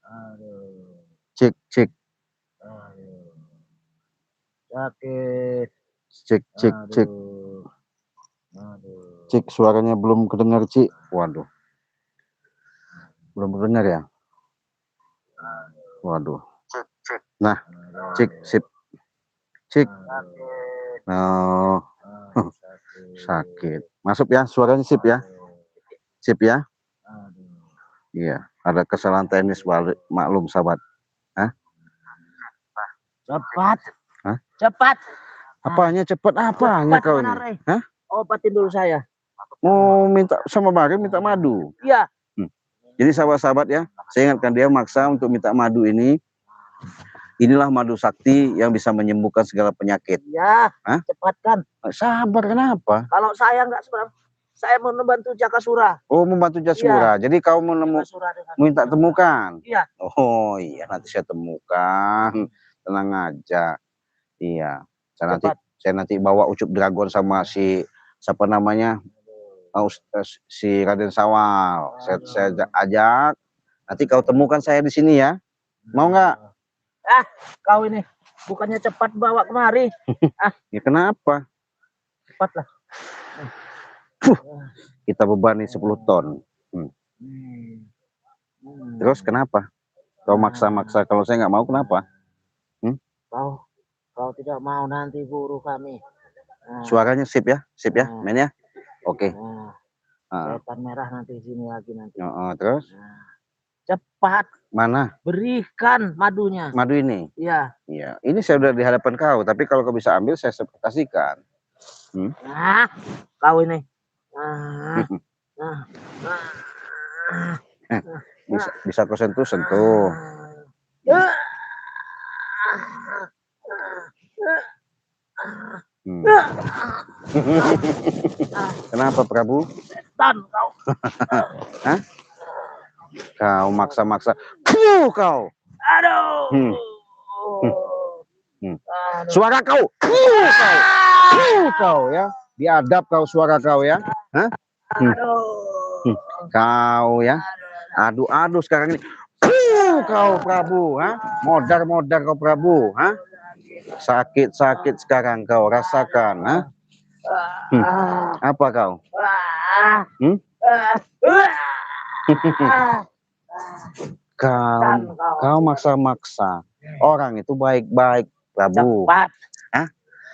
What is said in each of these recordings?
Aduh. Cek, cek. Aduh. Sakit. Cek, cek, cek. Aduh. Aduh. Cek, suaranya belum kedengar, Cik. Waduh. Belum kedengar ya? Waduh. Cek, cek. Nah, cek, sip. Cek. Oh, sakit. Masuk ya, suaranya sip ya. Sip ya. Iya, ada kesalahan teknis, maklum sahabat. Hah? Cepat. Hah? Cepat. Apanya cepat? Apanya kau ini? Hah? Obatin dulu saya. Mau minta sama Bari minta madu. Iya. Jadi sahabat-sahabat ya, saya ingatkan dia maksa untuk minta madu ini. Inilah madu sakti yang bisa menyembuhkan segala penyakit. Ya, hah? Cepatkan. Sabar, kenapa? Kalau saya nggak seberang, saya mau membantu Jakasura. Oh, membantu Jakasura. Jadi kau mau minta temukan? Iya. Oh iya, nanti saya temukan. Tenang aja. Iya. Saya nanti bawa Ucup Dragon sama si siapa namanya? Si Raden Sawal. Saya ajak. Nanti kau temukan saya di sini ya. Mau nggak? Kau ini bukannya cepat bawa kemari. Ya kenapa? Cepatlah. Kita bebani 10 ton. Terus kenapa? Kau maksa-maksa, kalau saya nggak mau kenapa? Kau tidak mau, nanti buru kami. Suaranya sip ya, main ya. Oke. Setan merah nanti sini lagi nanti. Terus? Cepat. Mana? Berikan madunya. Madu ini? Iya. Iya. Ini saya udah di hadapan kau, tapi kalau kau bisa ambil, saya kasihkan. Kau ini. Bisa kau sentuh. Kenapa Prabu? Setan kau. Hah? Kau maksa-maksa. Kau. Aduh. Suara kau. Kau ya. Diadap kau suara kau ya. Hah? Kau ya. Aduh sekarang ini. Kau Prabu, ha? Modar kau Prabu, ha? Sakit sekarang kau rasakan, ha? Apa kau? Kau maksa-maksa. Orang itu baik-baik, Prabu. Cepat. Hah?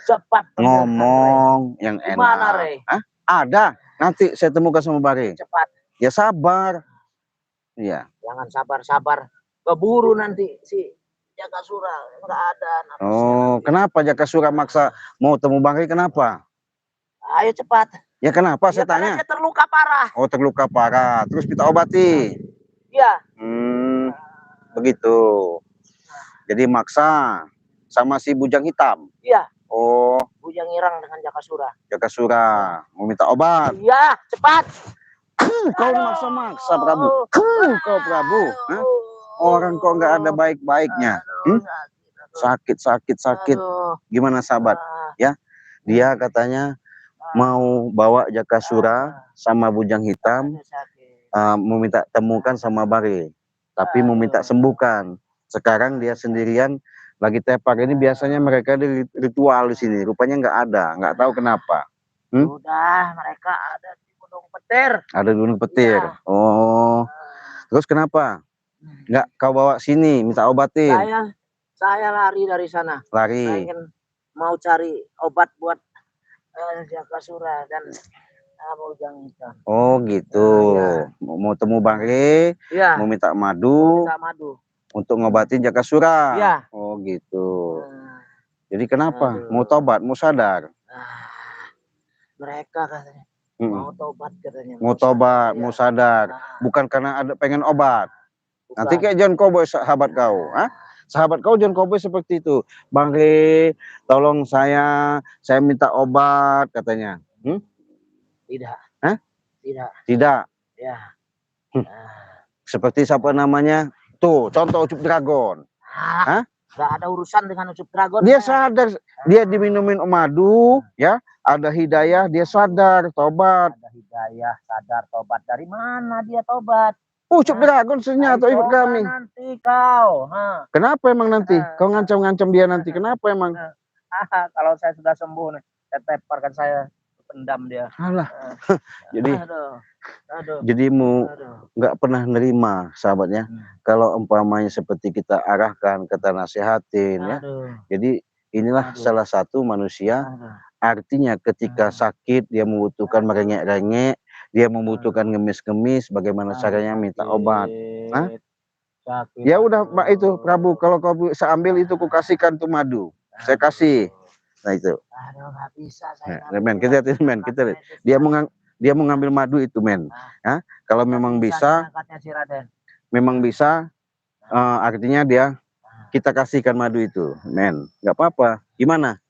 Cepat. Ngomong yang enak. Gimana, Re? Hah? Ada. Nanti saya temukan sama Bari. Cepat. Ya sabar. Iya. Jangan sabar-sabar. Keburu nanti si Jakasura nggak ada. Kenapa Jakasura maksa mau temu Bari? Kenapa? Ayo cepat. Ya kenapa saya tanya? Dia terluka parah. Oh, terluka parah. Terus kita obati. Iya. Begitu. Jadi maksa sama si Bujang Hitam. Iya. Oh. Bujang Irang dengan Jakasura. Jakasura mau minta obat. Iya, cepat. Kau maksa-maksa Prabu. Kau Prabu. Hah? Orang kok nggak ada baik-baiknya. Sakit. Gimana sahabat? Ya, dia katanya mau bawa Jakasura sama Bujang Hitam, mau minta temukan sama Bari, tapi mau minta sembuhkan. Sekarang dia sendirian lagi tepak. Ini biasanya mereka di ritual di sini, rupanya nggak tahu kenapa. Udah, mereka ada di Gunung Petir. Ada di Gunung Petir. Ya. Oh, terus kenapa nggak kau bawa sini minta obatin? Saya lari dari sana. Lari. Saya ingin mau cari obat buat Jakasura dan Bujang Hitam. Oh gitu. Ya. Mau temu Bari, ya. Mau minta madu. Untuk ngobatin Jakasura. Ya. Oh gitu. Jadi kenapa? Mau tobat, mau sadar? Mereka katanya mau tobat katanya. Mau tobat, mau sadar. Bukan karena ada pengen obat. Bukan. Nanti kayak John Cowboy sahabat kau, sahabat kau John Cowboy seperti itu. Bang Re, tolong saya minta obat katanya. Tidak. Hah? Tidak. Ya. Seperti siapa namanya? Tuh, contoh Ucup Dragon. Gak ada urusan dengan Ucup Dragon. Dia sadar, dia diminumin madu, ya. Ada hidayah, dia sadar, tobat. Ada hidayah, sadar, tobat. Dari mana dia tobat? Ucup dragon senjata ikut Coba kami. nanti kau. Kenapa emang nanti? Kau ngancam-ngancam dia nanti. Kenapa emang? Kalau saya sudah sembuh nih, saya teparkan saya pendam dia. Alah. Jadi Aduh. nggak pernah nerima sahabatnya. Kalau umpamanya seperti kita arahkan, kita nasihatin ya. Jadi inilah salah satu manusia. Artinya ketika sakit dia membutuhkan merengek-rengek, dia membutuhkan ngemis-ngemis, bagaimana caranya minta obat. Ya udah Pak itu Prabu, kalau kau bisa ambil itu ku kasihkan tuh madu. Saya kasih. Nah itu. Nggak bisa saya. Nah, men, kita lihat men, kita lihat. Dia mau ngambil madu itu men. Ya, kalau memang bisa, artinya kita kasihkan madu itu, men. Nggak apa-apa. Gimana?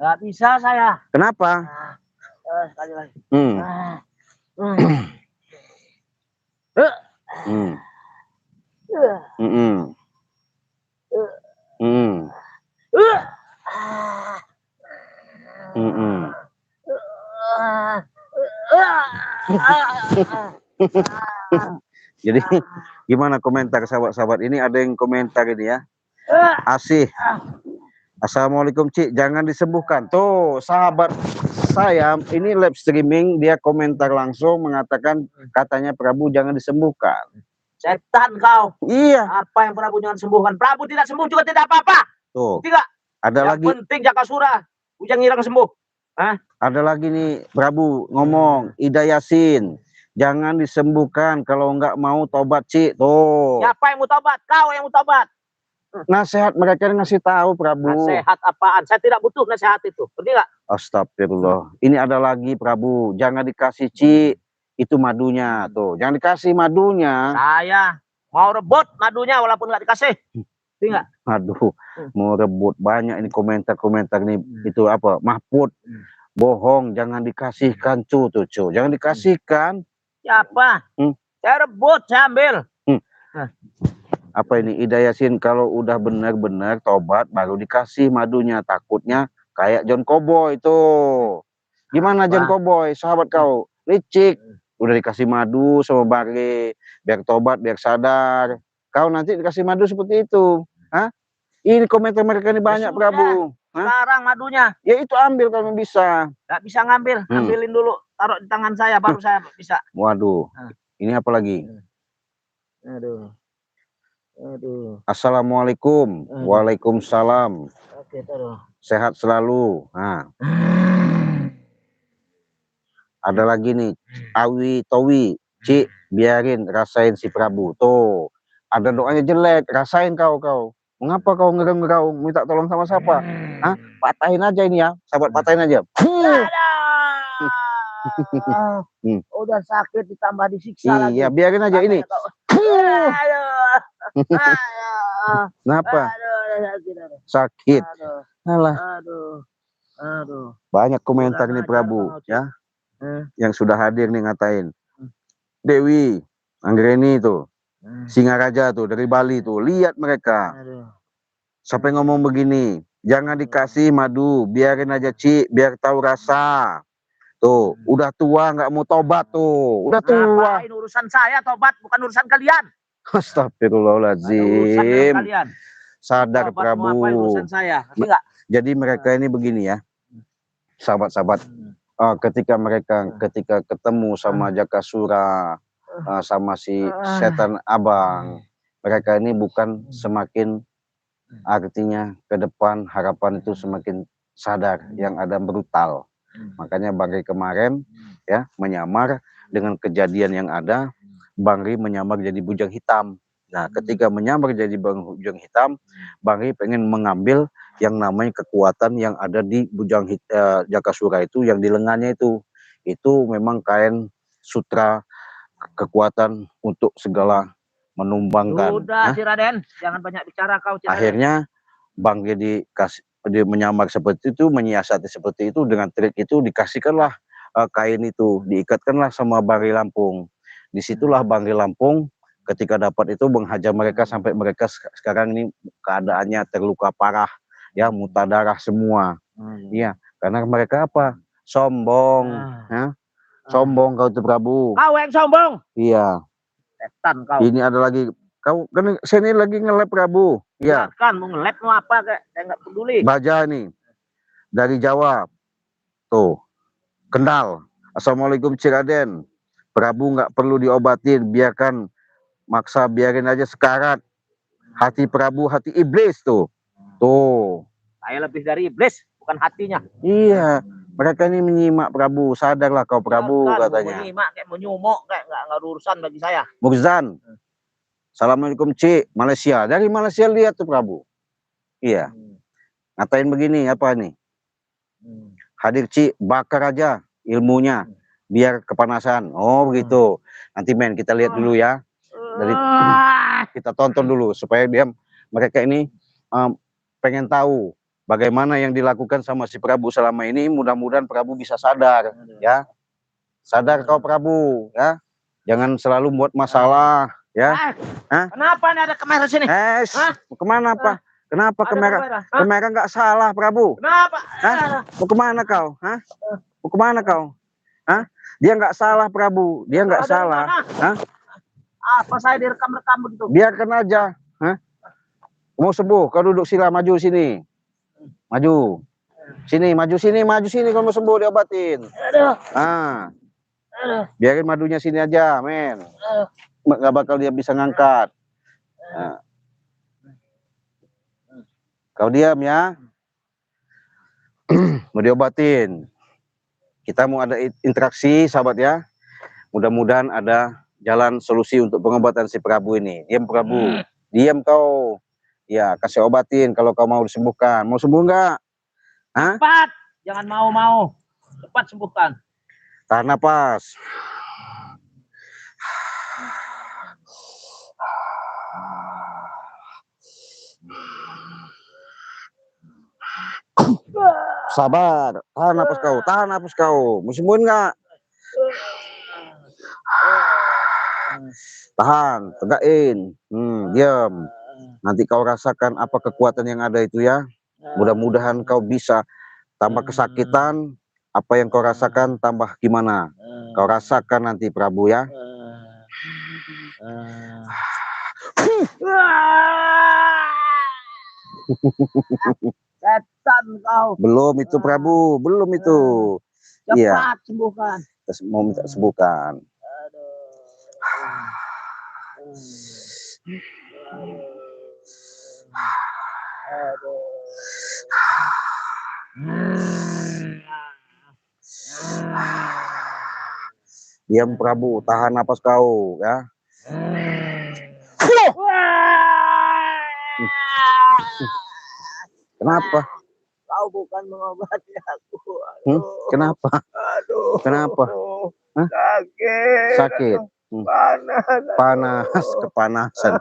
Nggak bisa saya. Kenapa? Sekali lagi. Jadi gimana komentar sahabat-sahabat ini? Ada yang komentar ini ya. Asih. Assalamualaikum Cik, jangan disembuhkan. Tuh sahabat saya ini live streaming, dia komentar langsung mengatakan katanya Prabu jangan disembuhkan. Setan kau. Iya. Apa yang Prabu jangan sembuhkan? Prabu tidak sembuh juga tidak apa-apa. Tuh. Tidak. Ada yang lagi. Penting Jakasura, Ujang Hirang sembuh. Ada lagi nih Prabu ngomong, Ida Yasin, jangan disembuhkan kalau nggak mau tobat Cik. Tuh. Siapa yang mau tobat? Kau yang mau tobat. Nasihat mereka ngasih tahu Prabu. Nasihat apaan? Saya tidak butuh nasihat itu. Ngerti nggak? Astagfirullah. Ini ada lagi Prabu. Jangan dikasih Cik. Itu madunya tuh. Jangan dikasih madunya. Saya mau rebut madunya walaupun nggak dikasih. Ngerti nggak? Aduh. Mau rebut banyak ini komentar-komentar nih. Itu apa? Mahfud. Bohong. Jangan dikasihkan tuh. Jangan dikasihkan. Siapa? Saya rebut. Saya ambil. Apa ini Ida Yasin, kalau udah benar-benar tobat baru dikasih madunya, takutnya kayak John Cowboy itu. Gimana John Cowboy, sahabat kau licik, udah dikasih madu sama Barre biar tobat, biar sadar, kau nanti dikasih madu seperti itu. Ini komentar mereka ini banyak Prabu. Sekarang madunya ya itu ambil kalau bisa. Nggak bisa ngambil, ambilin dulu, taruh di tangan saya baru saya bisa. Waduh, ini apa lagi? Aduh. Assalamualaikum. Waalaikumsalam. Oke, taruh. Sehat selalu. Ada lagi nih, Awi Towi, Cik, biarin rasain si Prabu. Tuh, ada doanya jelek, rasain kau. Mengapa kau ngerang-ngerang minta tolong sama siapa? Patahin aja ini ya, sahabat, patahin aja. Udah sakit ditambah disiksa lagi. Iya, biarin aja ini. Kenapa? Sakit. Aduh. Banyak komentar nih Prabu ya. Yang sudah hadir nih ngatain. Dewi, Anggreni tuh. Singaraja tuh dari Bali tuh. Lihat mereka. Sampai ngomong begini, jangan dikasih madu, biarin aja Cik, biar tahu rasa. Tuh, udah tua nggak mau tobat tuh. Udah tua. Ngapain urusan saya tobat, bukan urusan kalian. Astagfirullahaladzim. Sadar tobat Prabu. Urusan saya. Jadi mereka ini begini ya. Sahabat-sahabat. Ketika ketemu sama Jakasura, sama si setan abang, mereka ini bukan semakin, artinya ke depan harapan itu semakin sadar, yang ada brutal. Makanya Bang Ri kemarin ya menyamar dengan kejadian yang ada, Bang Ri menyamar jadi bujang hitam. Nah, ketika menyamar jadi bujang hitam, Bang Ri pengen mengambil yang namanya kekuatan yang ada di bujang Jakasura itu, yang di lengannya itu memang kain sutra kekuatan untuk segala menumbangkan. Sudah, si Raden, jangan banyak bicara kau. Akhirnya Bang Ri dia menyamar seperti itu, menyiasati seperti itu, dengan trik itu dikasihkanlah kain itu, diikatkanlah sama Bang Ri Lampung. Disitulah Bang Ri Lampung ketika dapat itu menghajar mereka sampai mereka sekarang ini keadaannya terluka parah, ya, muntah darah semua. Iya, karena mereka apa? Sombong, ya. Sombong kau tuh Prabu. Kau yang sombong. Iya. Setan kau. Ini ada lagi. Kau kan sini lagi nge-lab Prabu. Ya. Kan mau nge-lab mau apa kayak saya nggak peduli. Baja nih. Dari Jawa. Tuh. Kendal. Assalamualaikum Ciraden. Prabu nggak perlu diobatin, biarkan maksa, biarin aja sekarat. Hati Prabu hati iblis tuh. Tuh. Saya lebih dari iblis, bukan hatinya. Iya, mereka ini menyimak Prabu. Sadarlah kau Prabu, Biarkan, katanya. menyimak kayak menyumok kayak nggak urusan bagi saya. Murzan. Assalamualaikum Cik, Malaysia. Dari Malaysia lihat tuh Prabu. Iya. Ngatain begini apa nih? Hadir Cik, bakar aja ilmunya biar kepanasan. Oh begitu. Nanti men kita lihat dulu ya. Dari kita tonton dulu supaya mereka ini pengen tahu bagaimana yang dilakukan sama si Prabu selama ini. Mudah-mudahan Prabu bisa sadar ya. Sadar kau Prabu ya. Jangan selalu buat masalah ya. Kenapa nih ada kamera sini? Mau kemana apa? Kenapa kamera? Kamera nggak salah Prabu. Kenapa? Mau kemana kau? Mau kemana kau? Dia nggak salah Prabu. Dia nggak salah. Apa saya direkam-rekam begitu? Biarkan aja. Mau sembuh, kau duduk sila, maju sini. Maju. Sini, maju sini, maju sini, kau mau sembuh diobatin. Biarin madunya sini aja, men. Nggak bakal dia bisa ngangkat. Kau diam ya. Mau diobatin. Kita mau ada interaksi, sahabat ya. Mudah-mudahan ada jalan solusi untuk pengobatan si Prabu ini. Diam Prabu. Diam kau. Ya, kasih obatin kalau kau mau disembuhkan. Mau sembuh nggak? Cepat. Jangan mau-mau. Cepat sembuhkan. Tahan napas. Sabar. Tahan napas kau. Tahan napas kau. Mau sembuhin nggak? Tahan. Tegakin. Diam. Nanti kau rasakan apa kekuatan yang ada itu ya. Mudah-mudahan kau bisa tambah kesakitan. Apa yang kau rasakan tambah gimana? Kau rasakan nanti Prabu ya. Setan kau. Belum itu Prabu. Belum itu. Cepat sembuhkan. Mau minta sembuhkan. Diam Prabu, tahan napas kau ya. Kenapa? Kau bukan mengobati aku. Kenapa? Aduh. Kenapa? Sakit. Sakit. Panas, kepanasan.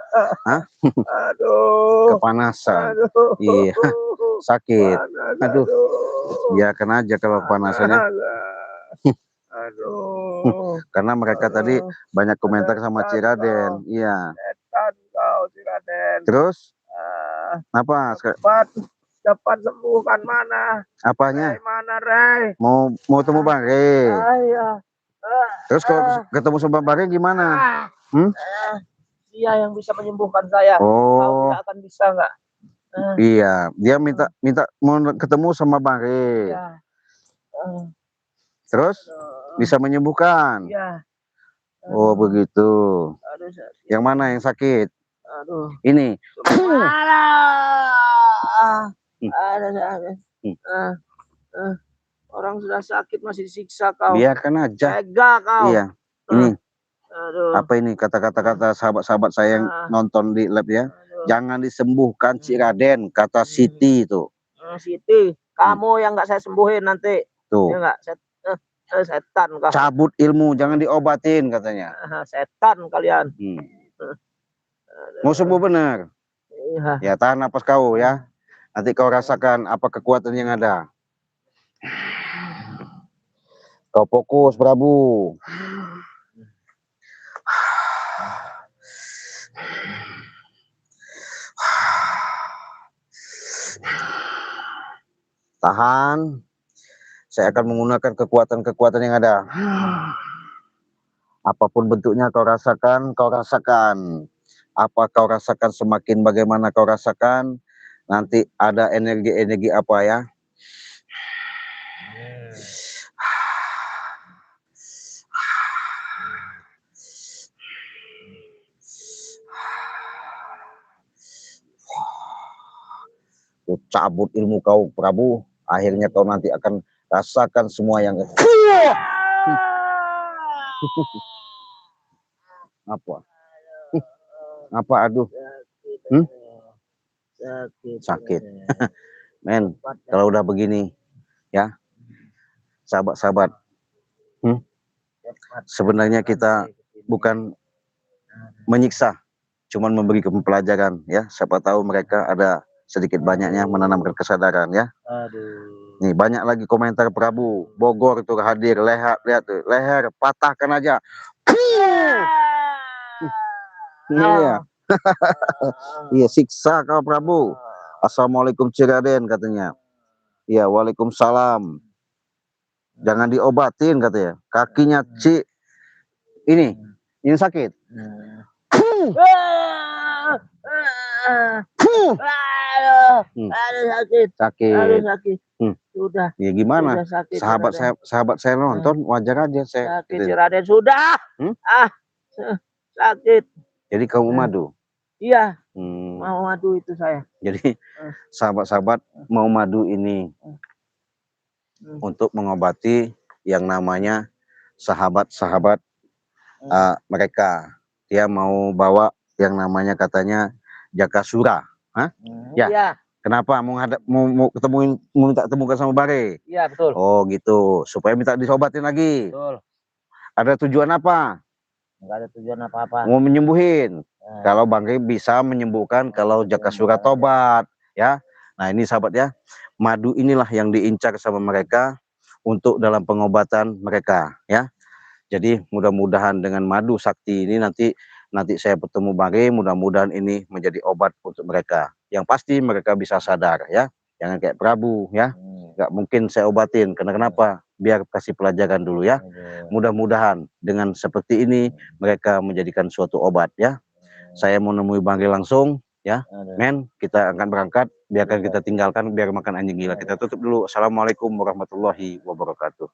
Aduh. Kepanasan. Iya. Sakit. Aduh. Biarkan aja kalau kepanasannya. Aduh. Karena mereka tadi banyak komentar sama Ciraden. Iya. Setan kau Ciraden. Terus? Apa? Cepat sembuhkan mana? Apanya? Ray, mana Ray? Mau temu Bang Ray. Iya. Terus kalau ketemu sama Bang Ray gimana? Dia yang bisa menyembuhkan saya. Kau tidak akan bisa nggak? Iya, dia minta mau ketemu sama Bang Ray. Iya. Terus bisa menyembuhkan. Iya. Oh begitu. Aduh, yang mana yang sakit? Aduh. Ini. Orang sudah sakit masih disiksa kau. Biarkan aja. Tega kau. Iya. Ini. Aduh. Apa ini kata-kata sahabat-sahabat saya yang nonton di lab ya? Aduh. Jangan disembuhkan Ciraden, kata Siti itu. Siti, kamu yang nggak saya sembuhin nanti. Tuh. Ya nggak, setan kau. Cabut ilmu, jangan diobatin katanya. Setan kalian. Mau sembuh benar. Iya. Ya tahan napas kau ya. Nanti kau rasakan apa kekuatan yang ada. Kau fokus Prabu. Tahan. Saya akan menggunakan kekuatan-kekuatan yang ada. Apapun bentuknya kau rasakan, kau rasakan. Apa kau rasakan, semakin bagaimana kau rasakan, nanti ada energi-energi apa ya. Ku cabut ilmu kau Prabu, akhirnya kau nanti akan rasakan semua yang apa apa aduh sakit men. Kalau udah begini ya sahabat-sahabat, sebenarnya kita bukan menyiksa, cuman memberi pelajaran ya. Siapa tahu mereka ada sedikit banyaknya menanamkan kesadaran ya. Nih banyak lagi komentar Prabu Bogor itu hadir, lihat tuh, leher patahkan aja. Iya. Iya, siksa kau Prabu. Assalamualaikum Ciraden katanya. Iya, waalaikumsalam. Jangan diobatin katanya. Kakinya ini sakit. Sakit. Sudah. Ya gimana? Sudah sakit, Sahabat saya nonton, wajar aja saya. Sakit si Raden sudah. Sakit. Jadi kamu madu? Iya. Mau madu itu saya. Jadi sahabat-sahabat mau madu ini untuk mengobati yang namanya sahabat-sahabat mereka. Dia mau bawa yang namanya katanya Jakasura. Ya. Iya. Kenapa mau minta temukan sama Bare? Iya betul. Oh gitu, supaya minta disobatin lagi. Betul. Ada tujuan apa? Enggak ada tujuan apa-apa. Mau menyembuhin. Kalau Bangke bisa menyembuhkan kalau Jakasura tobat ya. Nah ini sahabat ya, madu inilah yang diincar sama mereka untuk dalam pengobatan mereka ya. Jadi mudah-mudahan dengan madu sakti ini nanti saya bertemu Bangke, mudah-mudahan ini menjadi obat untuk mereka. Yang pasti mereka bisa sadar ya. Jangan kayak Prabu ya. Nggak mungkin saya obatin. Kenapa? Biar kasih pelajaran dulu ya. Mudah-mudahan dengan seperti ini mereka menjadikan suatu obat ya. Saya mau nemui Bangke langsung ya. Men, kita akan berangkat. Biarkan kita tinggalkan, biar makan anjing gila. Kita tutup dulu. Assalamualaikum warahmatullahi wabarakatuh.